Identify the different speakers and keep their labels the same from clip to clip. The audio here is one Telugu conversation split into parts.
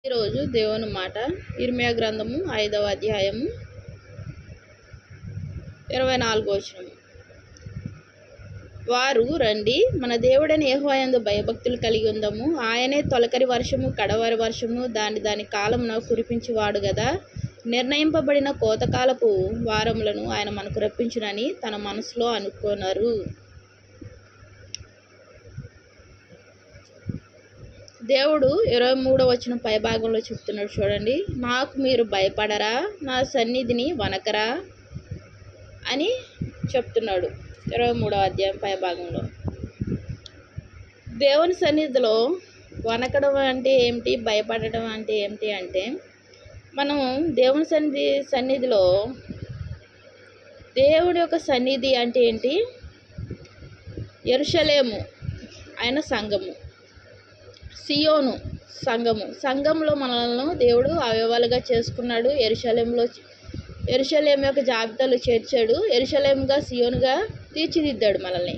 Speaker 1: ఈరోజు దేవుని మాట ఇర్మియా గ్రంథము 5వ అధ్యాయము 24వ వచనము. వారు రండి, మన దేవుడైన యెహోవా యందు భయభక్తులు కలిగి ఉందాము. ఆయనే తొలకరి వర్షము కడవరి వర్షము దాని కాలమున కురిపించువాడు గదా. నిర్ణయింపబడిన కోతకాలపు వారములను ఆయన మనకు రప్పించునని తన మనసులో అనుకున్నారు. దేవుడు 23వ వచనం పై భాగంలో చెప్తున్నాడు చూడండి. నాకు మీరు భయపడరా, నా సన్నిధిని వనకరా అని చెప్తున్నాడు 23వ అధ్యాయం పై భాగంలో. దేవుని సన్నిధిలో వనకడం అంటే ఏమిటి, భయపడడం అంటే ఏమిటి అంటే, మనం దేవుని సన్నిధిలో దేవుడి యొక్క సన్నిధి అంటే ఏంటి? యెరూషలేము ఆయన సంఘము, సియోను సంఘంలో మనల్ని దేవుడు అవయవాలుగా చేసుకున్నాడు. యెరూషలేము యొక్క జాబితాలో చేర్చాడు. యెరూషలేముగా సియోనుగా తీర్చిదిద్దాడు మనల్ని.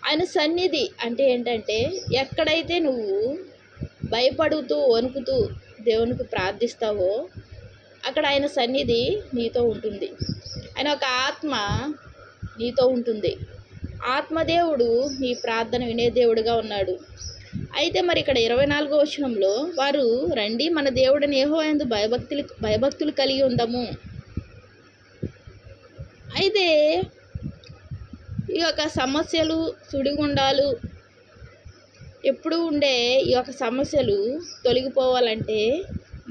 Speaker 1: ఆయన సన్నిధి అంటే ఏంటంటే, ఎక్కడైతే నువ్వు భయపడుతూ వణుకుతూ దేవునికి ప్రార్థిస్తావో అక్కడ ఆయన సన్నిధి నీతో ఉంటుంది. ఆయన ఒక ఆత్మ నీతో ఉంటుంది. ఆత్మదేవుడు నీ ప్రార్థన వినే దేవుడుగా ఉన్నాడు. అయితే మరి ఇక్కడ 24వ వచనంలో వారు రండి, మన దేవుడిని యెహోవా యందు భయభక్తులు కలిగి ఉందాము. అయితే ఈ యొక్క సమస్యలు, సుడిగుండాలు ఎప్పుడు ఉండే ఈ యొక్క సమస్యలు తొలగిపోవాలంటే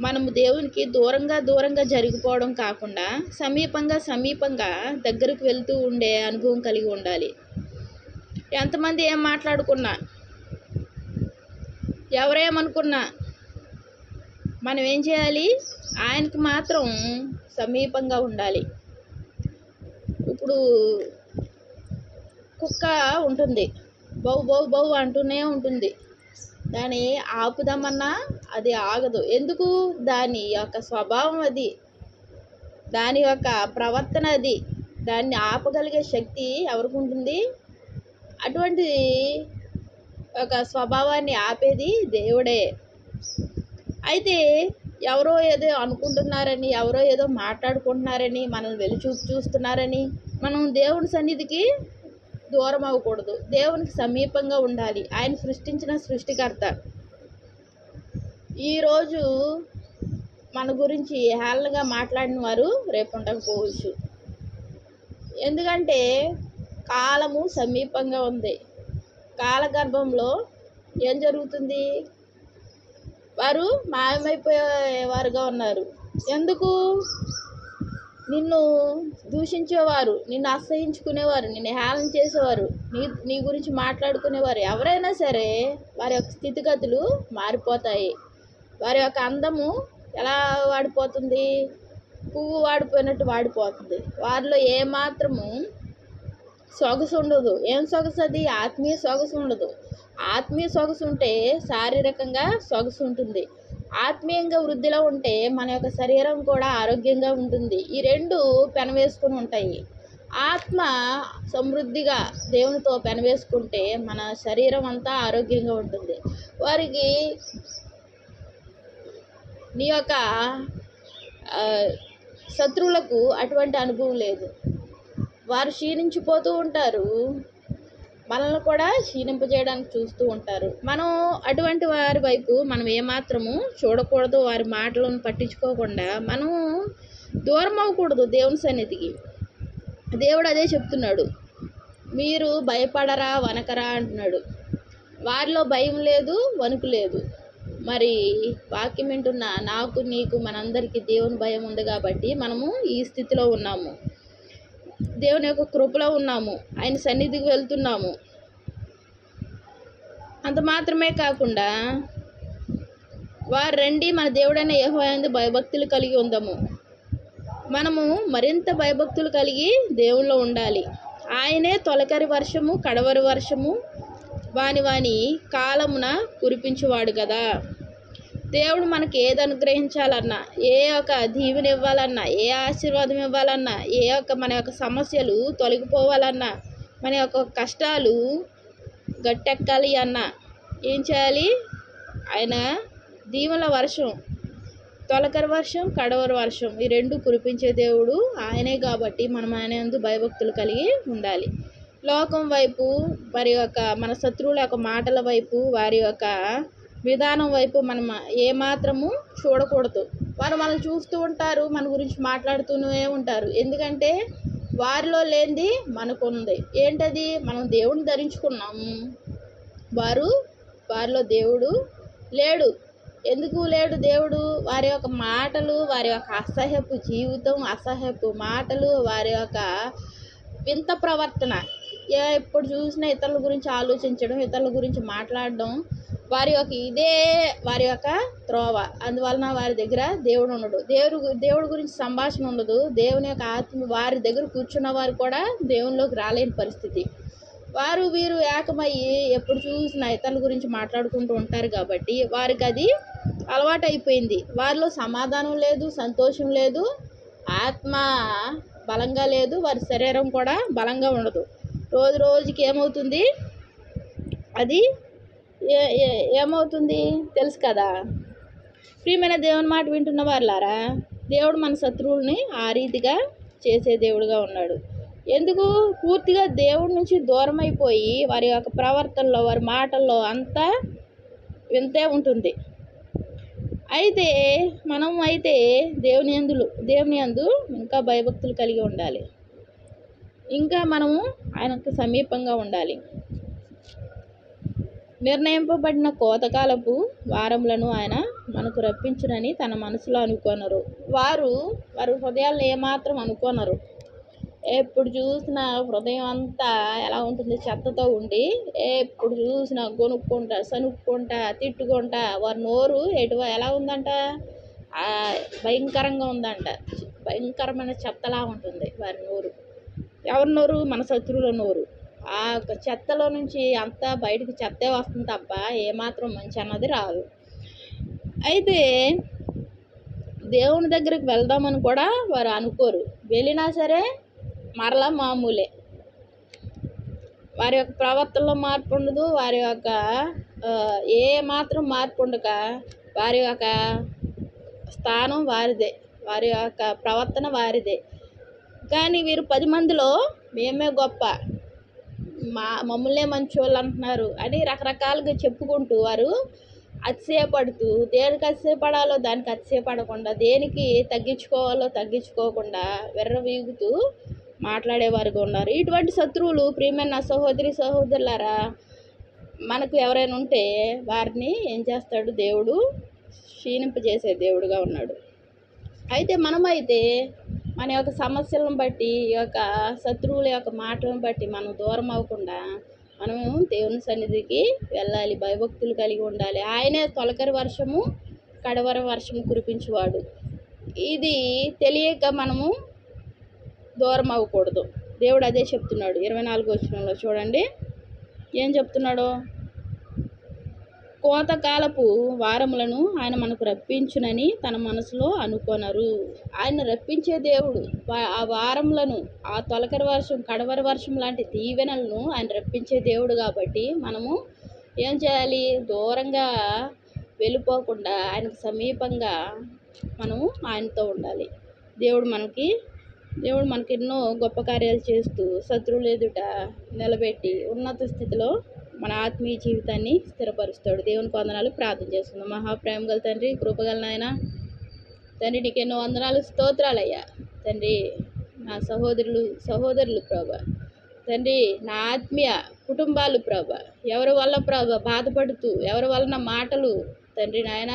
Speaker 1: మనము దేవునికి దూరంగా జరిగిపోవడం కాకుండా సమీపంగా దగ్గరకు వెళ్తూ ఉండే అనుభవం కలిగి ఉండాలి. ఎంతమంది ఏం మాట్లాడుకున్నా, ఎవరేమనుకున్నా మనం ఏం చేయాలి? ఆయనకి మాత్రం సమీపంగా ఉండాలి. ఇప్పుడు కుక్క ఉంటుంది, బౌ బౌ బౌ అంటూనే ఉంటుంది. దాన్ని ఆపుదామన్నా అది ఆగదు. ఎందుకు? దాని యొక్క స్వభావం అది, దాని యొక్క ప్రవర్తన అది. దాన్ని ఆపగలిగే శక్తి ఎవరికి ఉంటుంది? అటువంటి ఒక స్వభావాన్ని ఆపేది దేవుడే. అయితే ఎవరో ఏదో అనుకుంటున్నారని, ఎవరో ఏదో మాట్లాడుకుంటున్నారని, మనల్ని వెలిచూపు చూస్తున్నారని మనం దేవుని సన్నిధికి దూరం అవ్వకూడదు. దేవునికి సమీపంగా ఉండాలి. ఆయన సృష్టించిన సృష్టికర్త. ఈరోజు మన గురించి హేళనగా మాట్లాడిన వారు రేపు ఉండకపోవచ్చు. ఎందుకంటే కాలము సమీపంగా ఉంది. కాలగర్భంలో ఏం జరుగుతుంది? వారు మాయమైపోయేవారుగా ఉన్నారు. ఎందుకు? నిన్ను దూషించేవారు, నిన్ను అసహించుకునేవారు, నిన్ను హేళన చేసేవారు, నీ గురించి మాట్లాడుకునేవారు ఎవరైనా సరే వారి యొక్క స్థితిగతులు మారిపోతాయి. వారి యొక్క అందము ఎలా వాడిపోతుంది? పువ్వు వాడిపోయినట్టు వాడిపోతుంది. వారిలో ఏమాత్రము సొగసు ఉండదు. ఏం సొగసు అది? ఆత్మీయ సొగసు ఉండదు. ఆత్మీయ సొగసు ఉంటే శారీరకంగా సొగసు ఉంటుంది. ఆత్మీయంగా వృద్ధిలో ఉంటే మన యొక్క శరీరం కూడా ఆరోగ్యంగా ఉంటుంది. ఈ రెండు పెనవేసుకుని ఉంటాయి. ఆత్మ సమృద్ధిగా దేవునితో పెనవేసుకుంటే మన శరీరం అంతా ఆరోగ్యంగా ఉంటుంది. వారికి నీ యొక్క శత్రువులకు అటువంటి అనుభవం లేదు. వారు క్షీణించిపోతూ ఉంటారు, మనల్ని కూడా క్షీణింపజేయడానికి చూస్తూ ఉంటారు. మనం అటువంటి వారి వైపు మనం ఏమాత్రము చూడకూడదు. వారి మాటలను పట్టించుకోకుండా మనం దూరం అవ్వకూడదు దేవుని సన్నిధికి. దేవుడు అదే చెప్తున్నాడు. మీరు భయపడరా, వనకరా అంటున్నాడు. వారిలో భయం లేదు, వణుకు లేదు. మరి వాక్యం వింటున్న నాకు, నీకు, మనందరికీ దేవుని భయం ఉంది కాబట్టి మనము ఈ స్థితిలో ఉన్నాము. దేవుని యొక్క కృపలో ఉన్నాము. ఆయన సన్నిధికి వెళ్తున్నాము. అంత మాత్రమే కాకుండా వారు రండి, మన దేవుడైన యెహోవా యందు భయభక్తులు కలిగి ఉందాము. మనము మరింత భయభక్తులు కలిగి దేవునిలో ఉండాలి. ఆయనే తొలకరి వర్షము కడవరి వర్షము వాని కాలమున కురిపించువాడు కదా. దేవుడు మనకి ఏది అనుగ్రహించాలన్నా, ఏ యొక్క దీవెన ఇవ్వాలన్నా, ఏ ఆశీర్వాదం ఇవ్వాలన్నా, మన యొక్క సమస్యలు తొలగిపోవాలన్నా, మన యొక్క కష్టాలు గట్టెక్కాలి అన్నా ఏం చేయాలి? ఆయన దీవెనల వర్షం, తొలకరి వర్షం, కడవరి వర్షం ఈ రెండు కురిపించే దేవుడు ఆయనే కాబట్టి మనం ఆయన యందు భయభక్తులు కలిగి ఉండాలి. లోకం వైపు, వారి యొక్క మన శత్రువుల యొక్క మాటల వైపు, వారి యొక్క విధానం వైపు మనం ఏమాత్రము చూడకూడదు. వారు మనం చూస్తూ ఉంటారు, మన గురించి మాట్లాడుతూనే ఉంటారు. ఎందుకంటే వారిలో లేనిది మనకున్నది. ఏంటది? మనం దేవుడిని ధరించుకున్నాము, వారిలో దేవుడు లేడు. ఎందుకు లేడు దేవుడు? వారి యొక్క మాటలు, వారి యొక్క అసహ్యపు జీవితం, అసహ్యపు మాటలు, వారి యొక్క వింత ప్రవర్తన, ఎప్పుడు చూసినా ఇతరుల గురించి ఆలోచించడం, ఇతరుల గురించి మాట్లాడడం, వారి యొక్క త్రోవ. అందువలన వారి దగ్గర దేవుడు ఉండడు. దేవుడి గురించి సంభాషణ ఉండదు. దేవుని యొక్క ఆత్మ వారి దగ్గర కూర్చున్న వారు కూడా దేవునిలోకి రాలేని పరిస్థితి. వీరు ఏకమయ్యి ఎప్పుడు చూసినా ఇతరుల గురించి మాట్లాడుకుంటూ ఉంటారు కాబట్టి వారికి అది అలవాటు అయిపోయింది. వారిలో సమాధానం లేదు, సంతోషం లేదు, ఆత్మ బలంగా లేదు, వారి శరీరం కూడా బలంగా ఉండదు. రోజు రోజుకి ఏమవుతుంది? అది ఏమవుతుంది తెలుసు కదా. ప్రియమైన దేవుని మాట వింటున్న వారులారా, దేవుడు మన శత్రువుల్ని ఆ రీతిగా చేసే దేవుడుగా ఉన్నాడు. ఎందుకు? పూర్తిగా దేవుడి నుంచి దూరం అయిపోయి వారి యొక్క ప్రవర్తనలో, వారి మాటల్లో అంతా వింతే ఉంటుంది. అయితే మనం దేవుని యందు ఇంకా భయభక్తులు కలిగి ఉండాలి. ఇంకా మనము ఆయనకు సమీపంగా ఉండాలి. నిర్ణయింపబడిన కోతకాలపు వారములను ఆయన మనకు రప్పించునని తన మనసులో అనుకోనరు. వారు హృదయాల్లో ఏమాత్రం అనుకోనరు. ఎప్పుడు చూసినా హృదయం అంతా ఎలా ఉంటుంది? చెత్తతో ఉండి ఎప్పుడు చూసినా కొనుక్కుంటా, సనుక్కుంటా, తిట్టుకుంటా, వారి నోరు ఎలా ఉందంట? భయంకరంగా ఉందంట. భయంకరమైన చెత్తలా ఉంటుంది వారి నోరు. ఎవరి నోరు? మన శత్రువుల నోరు. ఆ చెత్తలో నుంచి అంతా బయటకు చెత్తే వస్తుంది తప్ప ఏమాత్రం మంచి అన్నది రాదు. అయితే దేవుని దగ్గరికి వెళ్దామని కూడా వారు అనుకోరు. వెళ్ళినా సరే మరలా మామూలే. వారి యొక్క ప్రవర్తనలో మార్పు ఉండదు. వారి యొక్క ఏ మాత్రం మార్పు ఉండక వారి యొక్క స్థానం వారిదే, వారి యొక్క ప్రవర్తన వారిదే. కానీ వీరు 10 మందిలో మేమే గొప్ప, మమ్మల్నే మంచోళ్ళు అంటున్నారు అని రకరకాలుగా చెప్పుకుంటూ వారు అతిశయపడుతూ, దేనికి అతిశయపడాలో దానికి అతిశయపడకుండా, దేనికి తగ్గించుకోవాలో తగ్గించుకోకుండా విర్రవీగుతూ మాట్లాడేవారుగా ఉన్నారు. ఇటువంటి శత్రువులు ప్రియమైన సహోదరులారా, మనకు ఎవరైనా ఉంటే వారిని ఏం చేస్తాడు? దేవుడు క్షీణింపజేసే దేవుడుగా ఉన్నాడు. అయితే మనమైతే మన యొక్క సమస్యలను బట్టి, ఈ యొక్క శత్రువుల యొక్క మాటలను బట్టి మనం దూరం అవ్వకుండా మనము దేవుని సన్నిధికి వెళ్ళాలి, భయభక్తులు కలిగి ఉండాలి. ఆయనే తొలకరి వర్షము, కడవరి వర్షము కురిపించేవాడు. ఇది తెలియక మనము దూరం అవ్వకూడదు. దేవుడు అదే చెప్తున్నాడు. 24వ వచనంలో చూడండి ఏం చెప్తున్నాడో. కోతకాలపు వారములను ఆయన మనకు రప్పించునని తన మనసులో అనుకొనరు. ఆయన రప్పించే దేవుడు. ఆ వారములను, ఆ తొలకరి వర్షం, కడవరి వర్షం లాంటి దీవెనలను ఆయన రప్పించే దేవుడు కాబట్టి మనము ఏం చేయాలి? దూరంగా వెళ్ళిపోకుండా ఆయనకు సమీపంగా మనము ఆయనతో ఉండాలి. దేవుడు మనకి ఎన్నో గొప్ప కార్యాలు చేస్తూ శత్రువులు ఎదుట నిలబెట్టి ఉన్నత స్థితిలో మన ఆత్మీయ జీవితాన్ని స్థిరపరుస్తాడు. దేవునికి వందనాలు. ప్రార్థన చేస్తున్నాం. మహాప్రేమ గల తండ్రి, కృపగల నాయన తండ్రి, నీకు ఎన్నో వందనాలు, స్తోత్రాలయ్యా తండ్రి. నా సహోదరులు ప్రభా తండ్రి, నా ఆత్మీయ కుటుంబాలు ప్రభా, ఎవరి వల్ల ప్రభా బాధపడుతూ, ఎవరి వలన మాటలు తండ్రి నాయన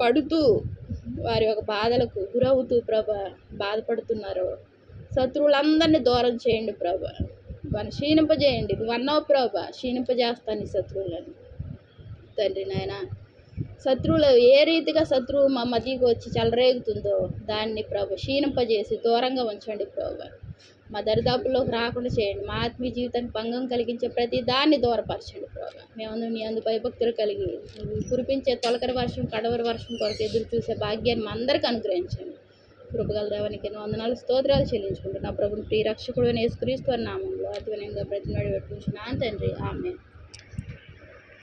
Speaker 1: పడుతూ వారి యొక్క బాధలకు గురవుతూ ప్రభా బాధపడుతున్నారు. శత్రువులందరినీ దూరం చేయండి ప్రభా, వారిని క్షీణింపజేయండి. నువ్వు అన్నావు ప్రభా, క్షీణింపజేస్తాను ఈ శత్రువులను తండ్రి నాయన. శత్రువులు ఏ రీతిగా శత్రువు మా మధ్యకి వచ్చి చెలరేగుతుందో దాన్ని ప్రభు క్షీణింపజేసి దూరంగా ఉంచండి ప్రభు. మా దరిదాపుల్లోకి రాకుండా చేయండి. మా ఆత్మీయ జీవితానికి భంగం కలిగించే ప్రతి దాన్ని దూరపరచండి ప్రభు. మేము నీ అందు భయభక్తులు కలిగి కురిపించే తొలకరి వర్షం, కడవరి వర్షం కొరకు ఎదురు చూసే భాగ్యాన్ని మా అందరికీ అనుగ్రహించండి. కృపగల దేవానికి ఎన్నో వందనాలు, స్తోత్రాలు చెల్లించుకుంటున్నా ప్రభుని ప్రియ రక్షకుడు యేసుక్రీస్తు నామంలో అతి వినయంగా ప్రతినాడు పెట్టుకుంటున్నాను తండ్రి. ఆమేన్.